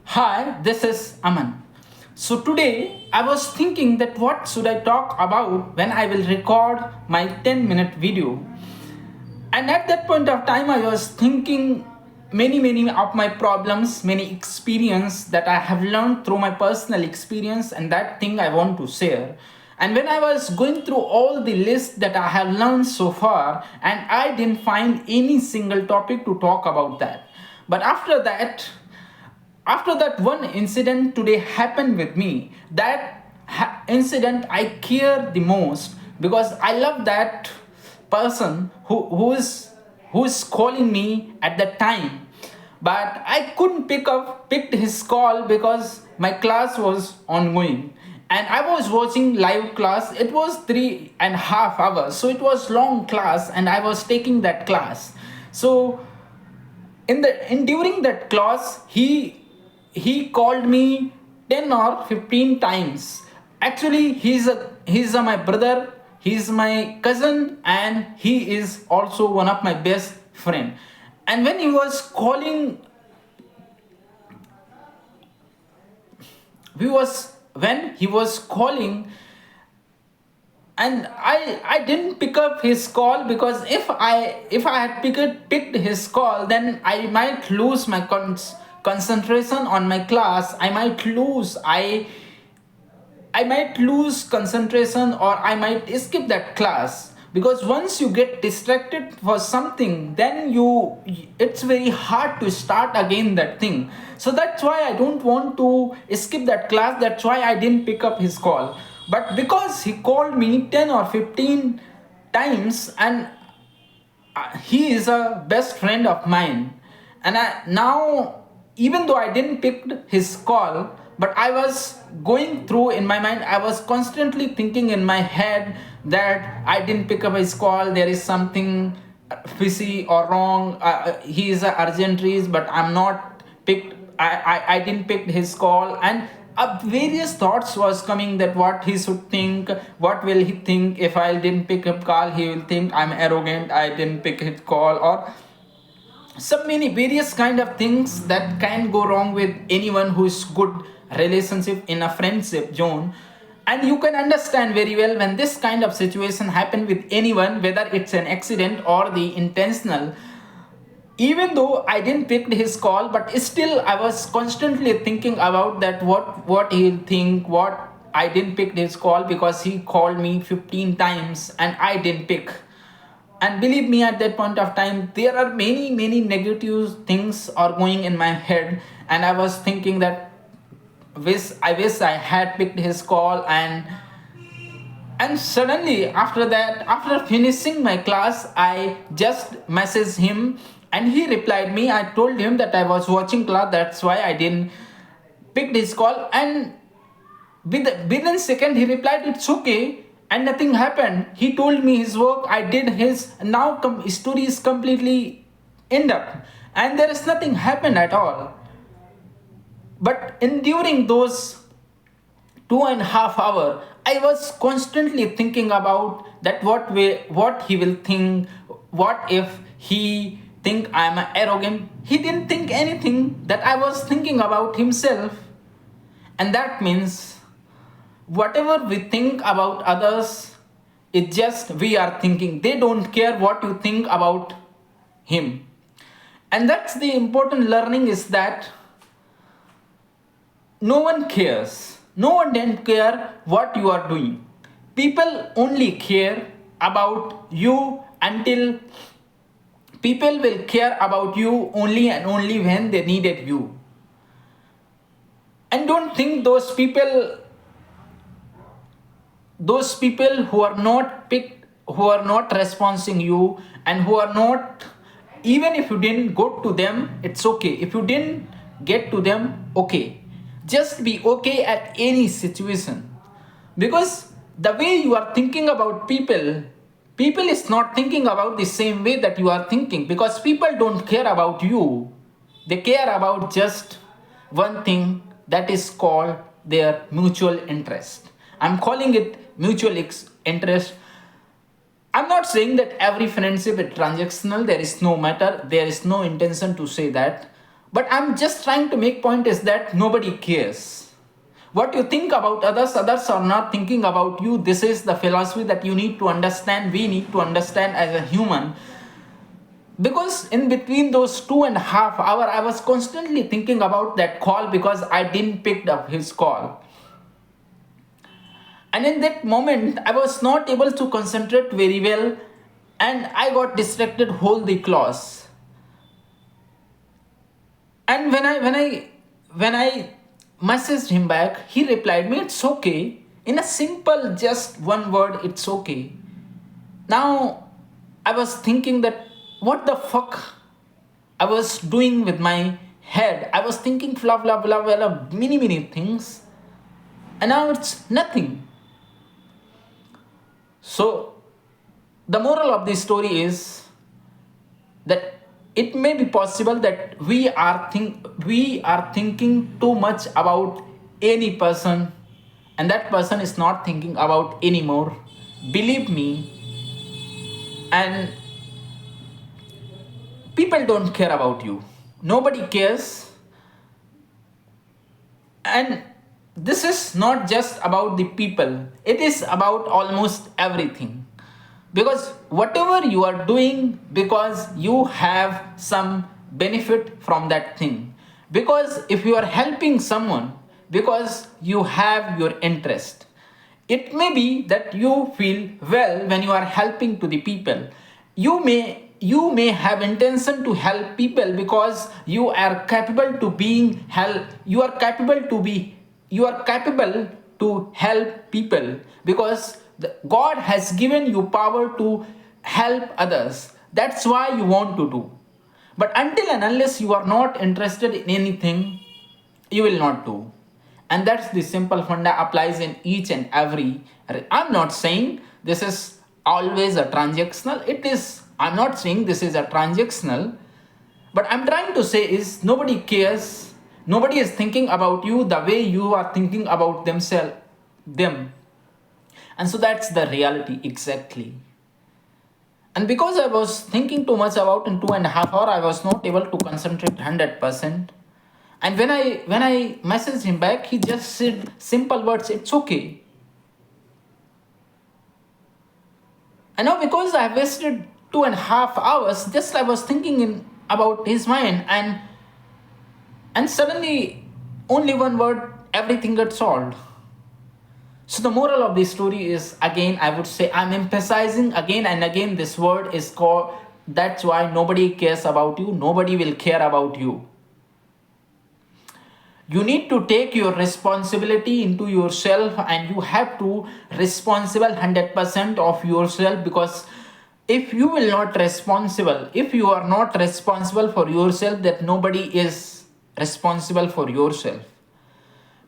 Hi, this is Aman. So today I was thinking that what should I talk about when I will record my 10-minute video. And at that point of time I was thinking many of my problems, many experience that I have learned through my personal experience and that thing I want to share. And when I was going through all the list that I have learned so far and I didn't find any single topic to talk about that. But after that one incident today happened with me, that incident I care the most because I love that person who is calling me at that time, but I couldn't picked his call because my class was ongoing and I was watching live class. It was 3.5 hours, so it was long class and I was taking that class. So in during that class he called me 10 or 15 times. Actually he's my brother, he's my cousin, and he is also one of my best friend. And when he was calling, we was when he was calling, and I didn't pick up his call because if I had picked his call, then I might lose my concentration on my class. I might lose concentration, or I might skip that class, because once you get distracted for something, then it's very hard to start again that thing. So that's why I don't want to skip that class. That's why I didn't pick up his call. But because he called me 10 or 15 times, and he is a best friend of mine, and now, even though I didn't pick his call, but I was going through in my mind, I was constantly thinking in my head that I didn't pick up his call, there is something fishy or wrong. He is a urgent reach, but I'm not picked. I didn't pick his call, and various thoughts was coming, that what he should think, what will he think if I didn't pick up call. He will think I'm arrogant, I didn't pick his call, or so many various kind of things that can go wrong with anyone who is good relationship in a friendship zone. And you can understand very well when this kind of situation happen with anyone, whether it's an accident or the intentional. Even though I didn't pick his call, but still I was constantly thinking about that, what he'll think, what I didn't pick his call because he called me 15 times and I didn't pick. And believe me, at that point of time there are many negative things are going in my head, and I was thinking that wish I had picked his call. And suddenly after that, after finishing my class, I just messaged him and he replied me. I told him that I was watching class, that's why I didn't pick his call. And within second he replied it's okay, and nothing happened. He told me his work, I did his. Now story is completely end up, and there is nothing happened at all. But in during those 2.5 hours, I was constantly thinking about that, what he will think, what if he think I'm arrogant. He didn't think anything, that I was thinking about himself. And that means whatever we think about others, it's just we are thinking. They don't care what you think about him. And that's the important learning, is that no one cares. No one didn't care what you are doing. People only care about you until people will care about you only and only when they needed you. And don't think those people who are not picked, who are not responding you, and who are not, even if you didn't go to them, it's okay. If you didn't get to them, okay, just be okay at any situation. Because the way you are thinking about people is not thinking about the same way that you are thinking, because people don't care about you. They care about just one thing, that is called their mutual interest. I'm calling it mutual interest. I'm not saying that every friendship is transactional. There is no matter. There is no intention to say that. But I'm just trying to make point is that nobody cares. What you think about others, others are not thinking about you. This is the philosophy that you need to understand, we need to understand as a human. Because in between those 2.5 hours, I was constantly thinking about that call because I didn't pick up his call. And in that moment, I was not able to concentrate very well, and I got distracted whole the class. And when I messaged him back, he replied me, "It's okay." In a simple, just one word, "It's okay." Now I was thinking that what the fuck I was doing with my head. I was thinking blah blah blah blah many things, and now it's nothing. So the moral of the story is that it may be possible that we are thinking too much about any person, and that person is not thinking about anymore. Believe me, and people don't care about you. Nobody cares. And this is not just about the people, it is about almost everything. Because whatever you are doing, because you have some benefit from that thing. Because if you are helping someone, because you have your interest. It may be that you feel well when you are helping to the people. You may have intention to help people because you are capable to being help. You are capable to help people because God has given you power to help others. That's why you want to do. But until and unless you are not interested in anything, you will not do. And that's the simple funda applies in each and every. I'm not saying this is always a transactional. It is. I'm not saying this is a transactional. But I'm trying to say is nobody cares. Nobody is thinking about you the way you are thinking about them. And so that's the reality exactly. And because I was thinking too much about in 2.5 hours, I was not able to concentrate 100%. And when I messaged him back, he just said simple words, "It's okay." And now because I wasted 2.5 hours, just I was thinking in about his mind, and suddenly only one word, everything got solved. So the moral of the story is, again, I would say I'm emphasizing again and again this word is called. That's why nobody cares about you. Nobody will care about you. You need to take your responsibility into yourself, and you have to responsible 100% of yourself. Because if you are not responsible for yourself, that nobody is responsible for yourself.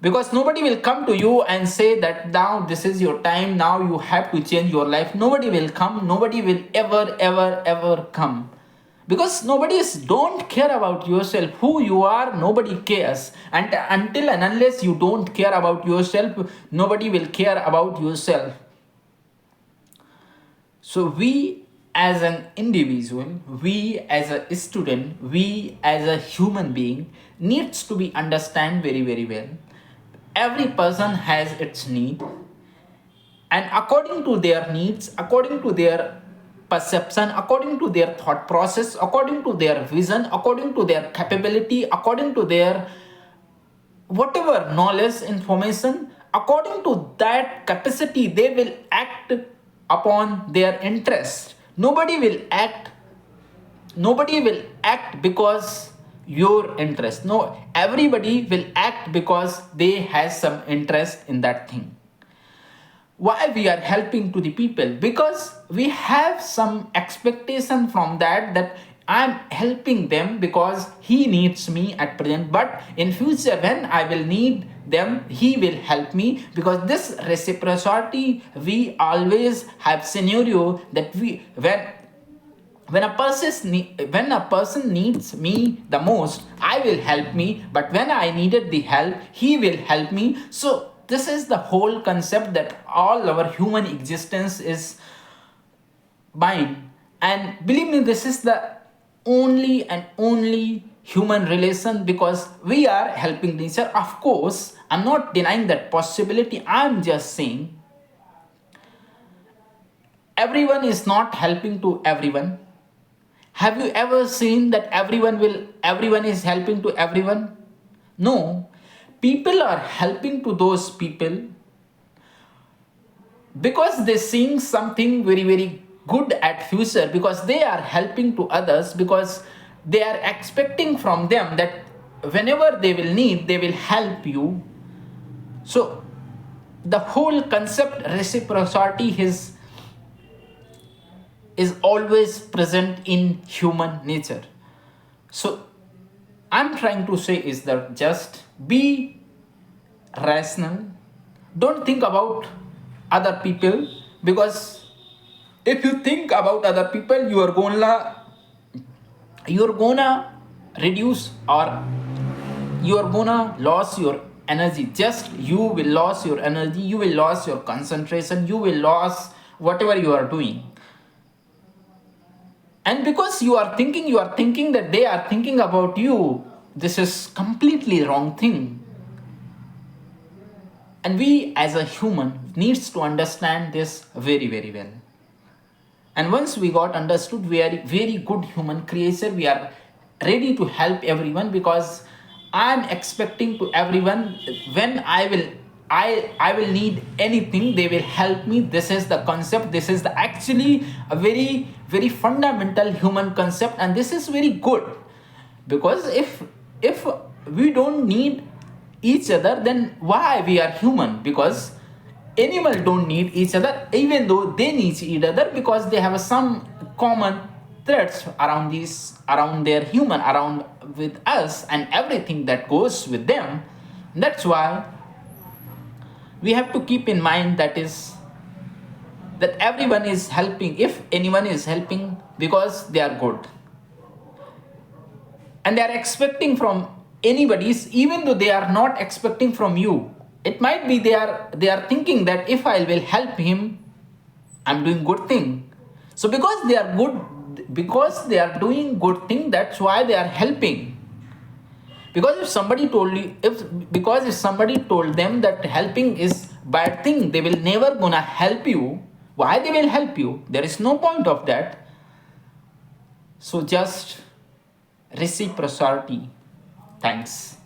Because nobody will come to you and say that now this is your time, now you have to change your life. Nobody will come, nobody will ever come. Because nobody is don't care about yourself, who you are, nobody cares. And until and unless you don't care about yourself, nobody will care about yourself. So we as an individual, we as a student, we as a human being needs to be understand very well. Every person has its need, and according to their needs, according to their perception, according to their thought process, according to their vision, according to their capability, according to their whatever knowledge, information, according to that capacity, they will act upon their interest. Nobody will act because your interest. No, everybody will act because they has some interest in that thing. Why we are helping to the people? Because we have some expectation from that I'm helping them because he needs me at present, but in future when I will need them, he will help me. Because this reciprocity, we always have scenario that we when a person needs me the most, I will help me, but when I needed the help, he will help me. So this is the whole concept that all our human existence is bind. And believe me, this is the only and only human relation because we are helping nature. Of course, I'm not denying that possibility. I'm just saying everyone is not helping to everyone. Have you ever seen that everyone is helping to everyone? No. People are helping to those people because they're seeing something very very good at future, because they are helping to others, because they are expecting from them that whenever they will need they will help you. So the whole concept reciprocity is always present in human nature. So I'm trying to say is that just be rational. Don't think about other people, because if you think about other people, you're gonna reduce, or you're gonna lose your energy. Just you will lose your energy, you will lose your concentration, you will lose whatever you are doing. And because you are thinking that they are thinking about you, this is completely wrong thing. And we as a human needs to understand this very very well. And once we got understood, we are very good human creature. We are ready to help everyone, because I'm expecting to everyone when I will need anything, they will help me. This is the concept. This is the actually a very very fundamental human concept, and this is very good. Because if we don't need each other, then why we are human? Because animals don't need each other, even though they need each other, because they have some common threads around their human, around with us, and everything that goes with them. That's why we have to keep in mind that everyone is helping, if anyone is helping, because they are good, and they are expecting from anybody's, even though they are not expecting from you. It might be they are thinking that if I will help him, I'm doing good thing. So because they are good, because they are doing good thing, that's why they are helping. Because if somebody told you, if somebody told them that helping is bad thing, they will never gonna help you. Why they will help you? There is no point of that. So just reciprocity. Thanks.